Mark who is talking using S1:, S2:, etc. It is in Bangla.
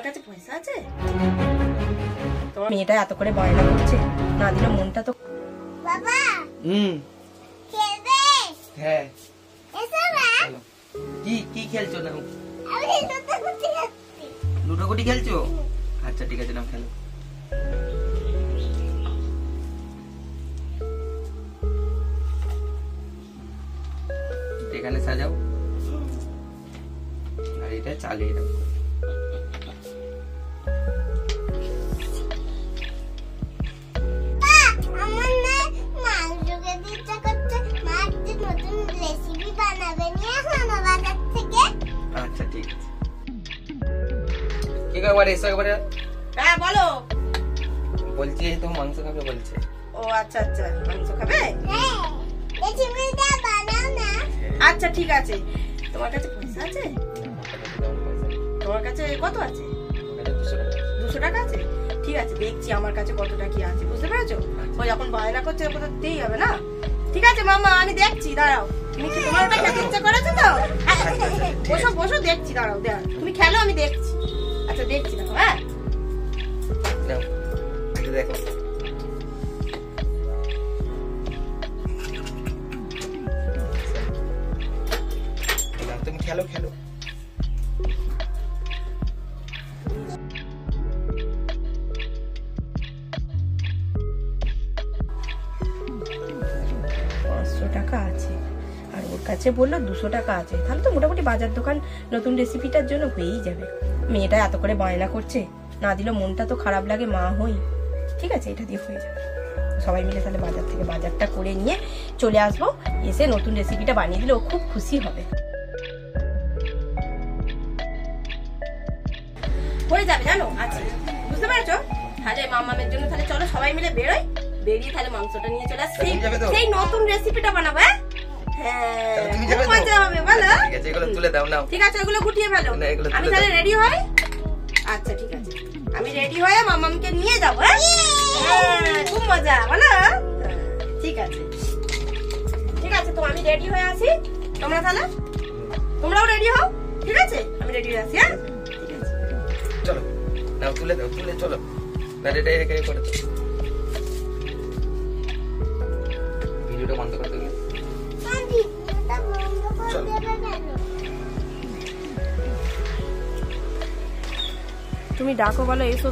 S1: তোমার কাছে পয়সা আছে? তোমার মেয়েটা এত করে বায়না করছে, না দিলে মনটা তো।
S2: বাবা খেলবে?
S1: হ্যাঁ।
S2: এসো না।
S1: কি কি খেলছো না?
S2: আমি লুটোপুটি খেলছি।
S1: লুটোপুটি খেলছো? আচ্ছা ঠিক আছে, নাও খেলো। এখানে সাজাও আর এটা চালিয়ে দাও।
S2: আমার না মাংস খেতে ইচ্ছা করছে। মা একটা নতুন রেসিপি বানাবে নিয়ে আসো বাজার থেকে।
S1: আচ্ছা ঠিক আছে। কি একবার এসো একবারে। হ্যাঁ বলো। বলছি তো মাংস খাবে বলছে। ও আচ্ছা আচ্ছা, মাংস খাবে?
S2: হ্যাঁ, রেসিপিটা বানাও না।
S1: আচ্ছা ঠিক আছে। তোমার কাছে পয়সা আছে? তোমার কাছে কত আছে? 200 টাকা আছে? ঠিক আছে, দেখছি আমার কাছে কতটা কি আছে, বুঝতে পেরেছো? ও যখন বায়না করছে ওকে তো দিতেই হবে না। ঠিক আছে মামা, আমি দেখছি, দাঁড়াও। তুমি কি তোমার ওটা খেতে ইচ্ছা করেছো তো? বসো বসো, দেখছি, দাঁড়াও দাঁড়াও, তুমি খেলো, আমি দেখছি। আচ্ছা দেখছি, দেখো। হ্যাঁ দেখো, তুমি খেলো খেলো। টাকা আছে আর ওর কাছে বললো 200 টাকা আছে, তাহলে তো মোটামুটি বাজার দোকান নতুন রেসিপিটার জন্য হয়েই যাবে। মেয়েটা এত করে বায়না করছে, না দিলে মনটা তো খারাপ লাগে, মা হই। ঠিক আছে, এটা দিয়ে হয়ে যাবে। সবাই মিলে তাহলে বাজার থেকে বাজারটা করে নিয়ে চলে আসবো, এসে নতুন রেসিপিটা বানিয়ে দিলে ও খুব খুশি হবে। হয়ে যাবে জানো। আচ্ছা বুঝতে পেরেছো? তাহলে মামামের জন্য তাহলে চলো সবাই মিলে বেরোই, বেরিয়ে তাহলে মাংসটা নিয়ে চলে আসছি, সেই নতুন রেসিপিটা বানাবো। হ্যাঁ মজা হবে, বলো? ঠিক আছে, এগুলো তুলে দাও। নাও ঠিক আছে, ওগুলো গুটিয়ে ফেলো, আমি তাহলে রেডি হই। আচ্ছা ঠিক আছে, আমি রেডি হয়ে মামামকে নিয়ে যাবো। হ্যাঁ খুব মজা, বলো? ঠিক আছে ঠিক আছে, তো আমি রেডি হয়ে আসি, তোমরা তাহলে তোমরাও রেডি হও। ঠিক আছে, আমি রেডি হয়ে আসি। হ্যাঁ ঠিক আছে, চলো নাও তুলে দাও, তুলে চলো গাড়িটা এখানে করে দাও। ভিডিওটা বন্ধ করে দেবে। তুমি ডাকো, বলো এসো।